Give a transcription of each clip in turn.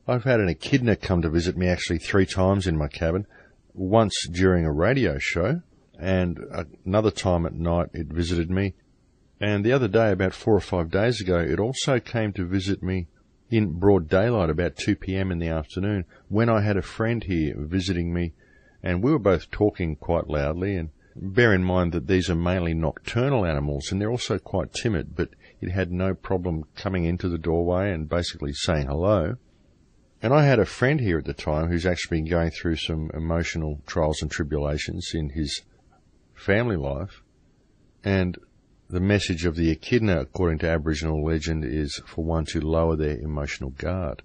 I've had an echidna come to visit me actually 3 times in my cabin, once during a radio show, and another time at night it visited me. And the other day, about 4 or 5 days ago, it also came to visit me in broad daylight about 2 p.m. in the afternoon, when I had a friend here visiting me, and we were both talking quite loudly. And bear in mind that these are mainly nocturnal animals, and they're also quite timid, but it had no problem coming into the doorway and basically saying hello. And I had a friend here at the time who's actually been going through some emotional trials and tribulations in his family life. And the message of the echidna, according to Aboriginal legend, is for one to lower their emotional guard.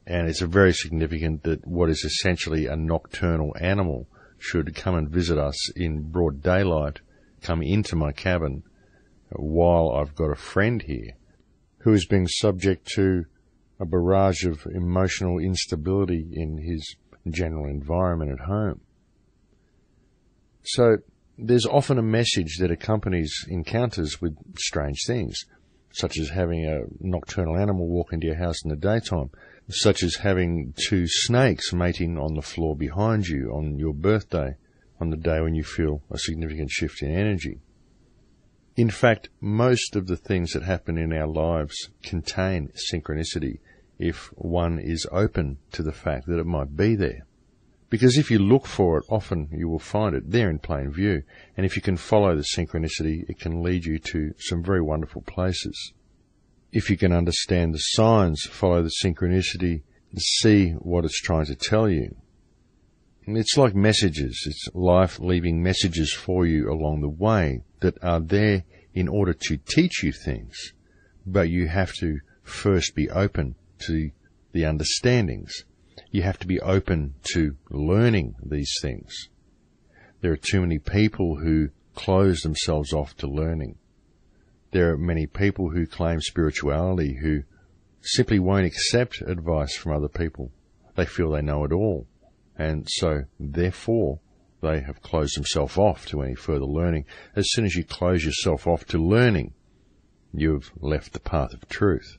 And it's very significant that what is essentially a nocturnal animal should come and visit us in broad daylight, come into my cabin, while I've got a friend here who is being subject to a barrage of emotional instability in his general environment at home. So there's often a message that accompanies encounters with strange things, such as having a nocturnal animal walk into your house in the daytime, such as having 2 snakes mating on the floor behind you on your birthday, on the day when you feel a significant shift in energy. In fact, most of the things that happen in our lives contain synchronicity if one is open to the fact that it might be there. Because if you look for it, often you will find it there in plain view. And if you can follow the synchronicity, it can lead you to some very wonderful places. If you can understand the signs, follow the synchronicity, and see what it's trying to tell you. And it's like messages. It's life leaving messages for you along the way that are there in order to teach you things. But you have to first be open to the understandings. You have to be open to learning these things. There are too many people who close themselves off to learning. There are many people who claim spirituality who simply won't accept advice from other people. They feel they know it all. And so, therefore, they have closed themselves off to any further learning. As soon as you close yourself off to learning, you've left the path of truth.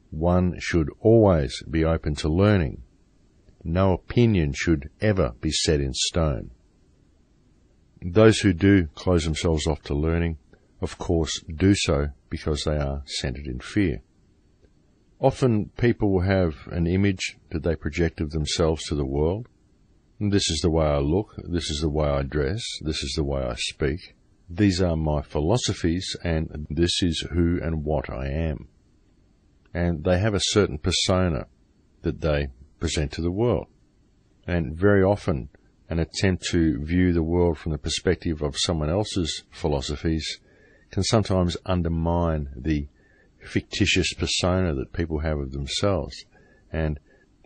One should always be open to learning. No opinion should ever be set in stone. Those who do close themselves off to learning, of course, do so because they are centered in fear. Often people will have an image that they project of themselves to the world. This is the way I look, this is the way I dress, this is the way I speak. These are my philosophies, and this is who and what I am. And they have a certain persona that they present to the world. And very often, an attempt to view the world from the perspective of someone else's philosophies can sometimes undermine the fictitious persona that people have of themselves. And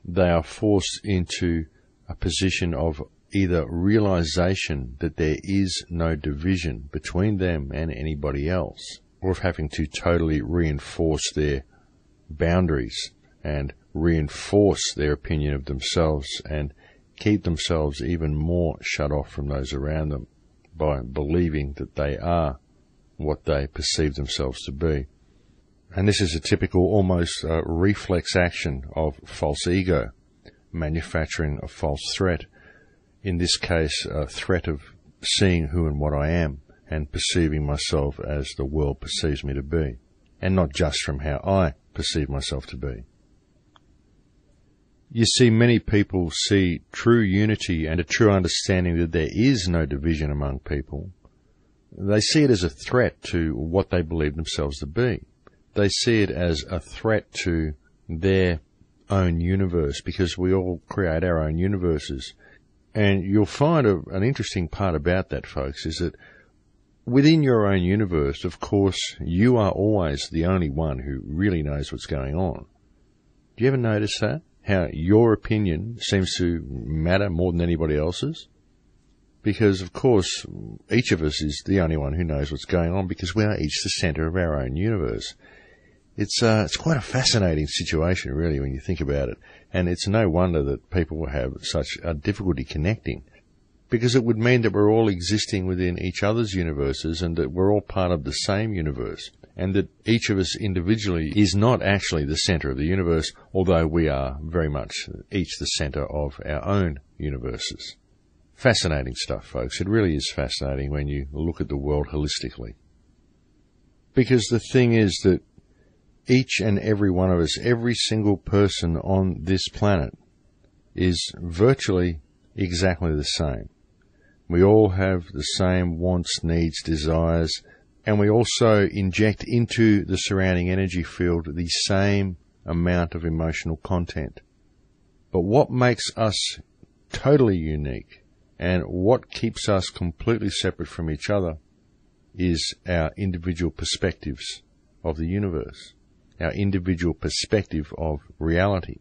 they are forced into a position of either realization that there is no division between them and anybody else, or of having to totally reinforce their boundaries and reinforce their opinion of themselves and keep themselves even more shut off from those around them by believing that they are what they perceive themselves to be. And this is a typical, almost reflex action of false ego, manufacturing a false threat. In this case, a threat of seeing who and what I am and perceiving myself as the world perceives me to be, and not just from how I perceive myself to be. You see, many people see true unity and a true understanding that there is no division among people. They see it as a threat to what they believe themselves to be. They see it as a threat to their own universe, because we all create our own universes. And you'll find an interesting part about that, folks, is that within your own universe, of course, you are always the only one who really knows what's going on. Do you ever notice that? How your opinion seems to matter more than anybody else's? Because, of course, each of us is the only one who knows what's going on, because we are each the center of our own universe. It's quite a fascinating situation, really, when you think about it. And it's no wonder that people will have such a difficulty connecting, because it would mean that we're all existing within each other's universes and that we're all part of the same universe. and that each of us individually is not actually the center of the universe, although we are very much each the center of our own universes. Fascinating stuff, folks. It really is fascinating when you look at the world holistically. Because the thing is that each and every one of us, every single person on this planet, is virtually exactly the same. We all have the same wants, needs, desires, and we also inject into the surrounding energy field the same amount of emotional content. But what makes us totally unique and what keeps us completely separate from each other is our individual perspectives of the universe, our individual perspective of reality.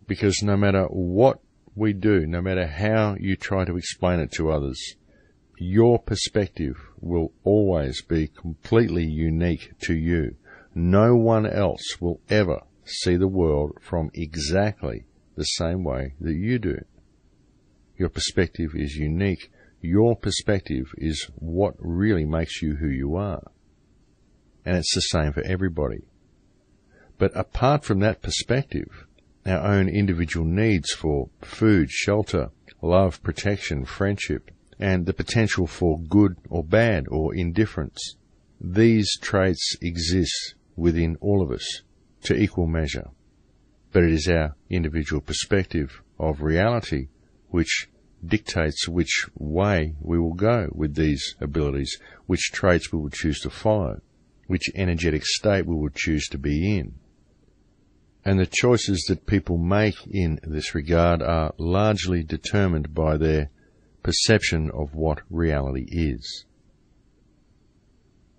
Because no matter what we do, no matter how you try to explain it to others, your perspective will always be completely unique to you. No one else will ever see the world from exactly the same way that you do. Your perspective is unique. Your perspective is what really makes you who you are. And it's the same for everybody. But apart from that perspective, our own individual needs for food, shelter, love, protection, friendship, and the potential for good or bad or indifference, these traits exist within all of us to equal measure. But it is our individual perspective of reality which dictates which way we will go with these abilities, which traits we will choose to follow, which energetic state we will choose to be in. And the choices that people make in this regard are largely determined by their perception of what reality is.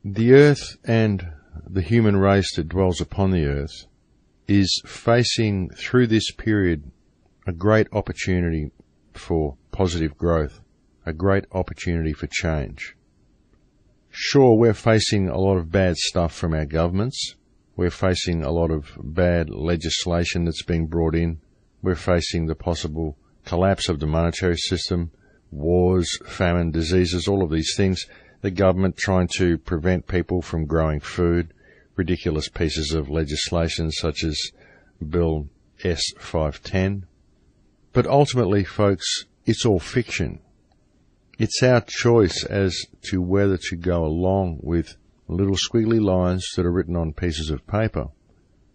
The earth and the human race that dwells upon the earth is facing through this period a great opportunity for positive growth, a great opportunity for change. Sure, we're facing a lot of bad stuff from our governments. We're facing a lot of bad legislation that's being brought in. We're facing the possible collapse of the monetary system, wars, famine, diseases, all of these things. The government trying to prevent people from growing food, ridiculous pieces of legislation such as Bill S-510. But ultimately, folks, it's all fiction. It's our choice as to whether to go along with little squiggly lines that are written on pieces of paper,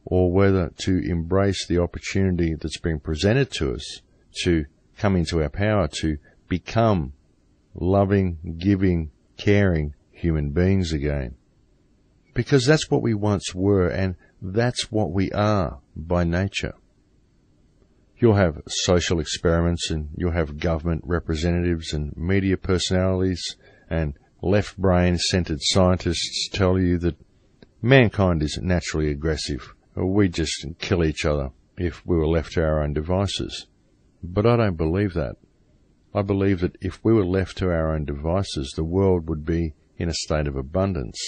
or whether to embrace the opportunity that's been presented to us to come into our power, to become loving, giving, caring human beings again. Because that's what we once were, and that's what we are by nature. You'll have social experiments, and you'll have government representatives and media personalities and left-brain-centered scientists tell you that mankind is naturally aggressive. We just kill each other if we were left to our own devices. But I don't believe that. I believe that if we were left to our own devices, the world would be in a state of abundance,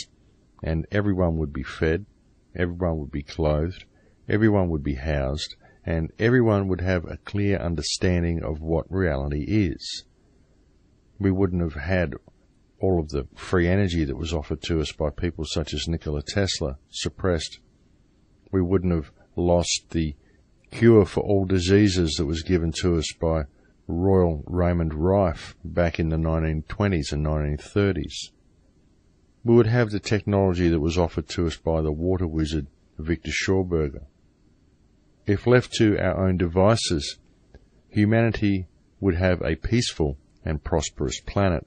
and everyone would be fed, everyone would be clothed, everyone would be housed, and everyone would have a clear understanding of what reality is. We wouldn't have had all of the free energy that was offered to us by people such as Nikola Tesla suppressed. We wouldn't have lost the cure for all diseases that was given to us by Royal Raymond Rife back in the 1920s and 1930s. We would have the technology that was offered to us by the water wizard Victor Schauberger. If left to our own devices, humanity would have a peaceful and prosperous planet.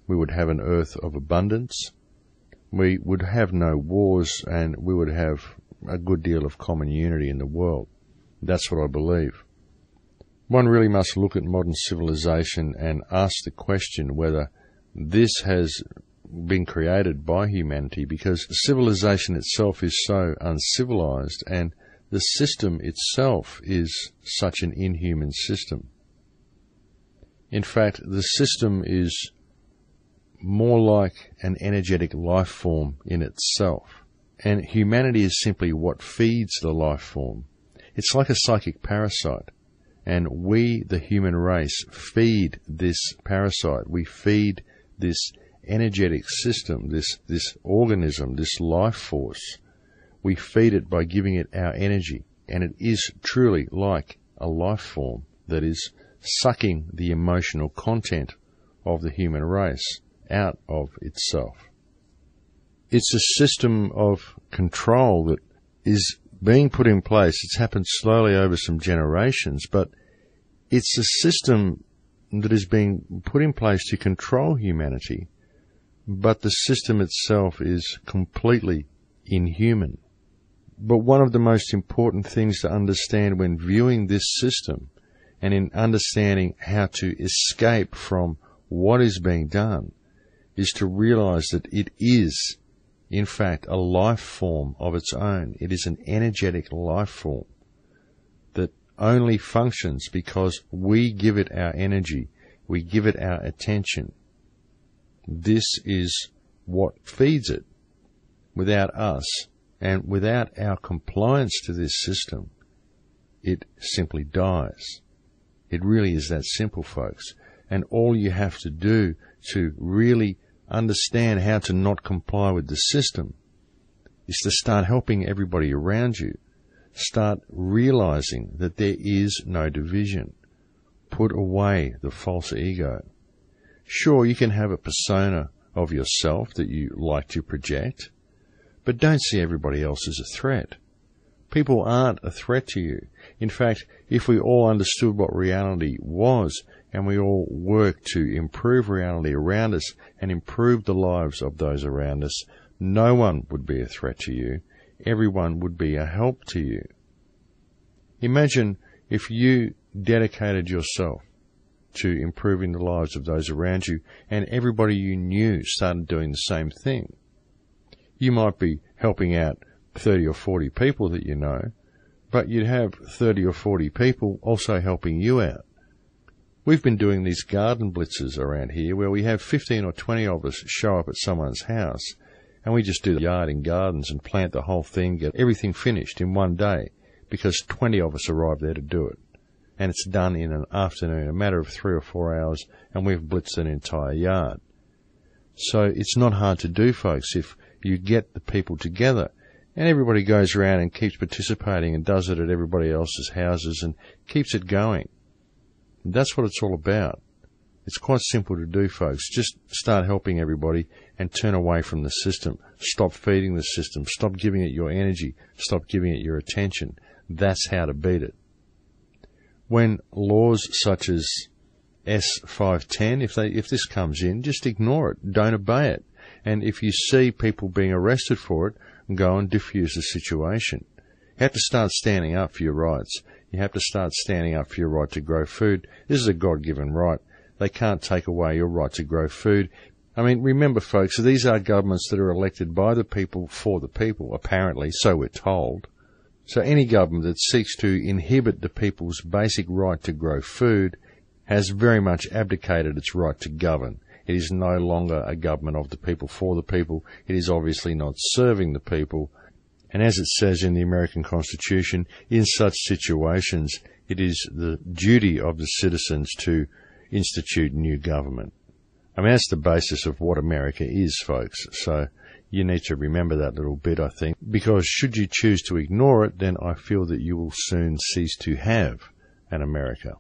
We would have an earth of abundance. We would have no wars, and we would have a good deal of common unity in the world. That's what I believe. One really must look at modern civilization and ask the question whether this has been created by humanity, because civilization itself is so uncivilized, and the system itself is such an inhuman system. In fact, the system is more like an energetic life form in itself, and humanity is simply what feeds the life form. It's like a psychic parasite, and we, the human race, feed this parasite. We feed this energetic system, this organism, this life force. We feed it by giving it our energy, and it is truly like a life form that is sucking the emotional content of the human race out of itself. It's a system of control that is being put in place. It's happened slowly over some generations, but it's a system that is being put in place to control humanity, but the system itself is completely inhuman. But one of the most important things to understand when viewing this system and in understanding how to escape from what is being done is to realize that it is, in fact, a life form of its own. It is an energetic life form that only functions because we give it our energy, we give it our attention. This is what feeds it. Without us and without our compliance to this system, it simply dies. It really is that simple, folks. And all you have to do to really understand how to not comply with the system is to start helping everybody around you. Start realizing that there is no division. Put away the false ego. Sure, you can have a persona of yourself that you like to project, but don't see everybody else as a threat. People aren't a threat to you. In fact, if we all understood what reality was and we all worked to improve reality around us and improve the lives of those around us, no one would be a threat to you. Everyone would be a help to you. Imagine if you dedicated yourself to improving the lives of those around you and everybody you knew started doing the same thing. You might be helping out 30 or 40 people that you know, but you'd have 30 or 40 people also helping you out. We've been doing these garden blitzes around here where we have 15 or 20 of us show up at someone's house and we just do the yard and gardens and plant the whole thing, get everything finished in one day because 20 of us arrive there to do it. And it's done in an afternoon, a matter of 3 or 4 hours, and we've blitzed an entire yard. So it's not hard to do, folks, if you get the people together and everybody goes around and keeps participating and does it at everybody else's houses and keeps it going. That's what it's all about. It's quite simple to do, folks. Just start helping everybody and turn away from the system. Stop feeding the system. Stop giving it your energy. Stop giving it your attention. That's how to beat it. When laws such as S510, if this comes in, just ignore it. Don't obey it. And if you see people being arrested for it, go and diffuse the situation. You have to start standing up for your rights. You have to start standing up for your right to grow food. This is a God-given right. They can't take away your right to grow food. I mean, remember, folks, these are governments that are elected by the people for the people, apparently, so we're told. So any government that seeks to inhibit the people's basic right to grow food has very much abdicated its right to govern. It is no longer a government of the people for the people. It is obviously not serving the people. And as it says in the American Constitution, in such situations, it is the duty of the citizens to institute new government. I mean, that's the basis of what America is, folks. So you need to remember that little bit, I think, because should you choose to ignore it, then I feel that you will soon cease to have an America.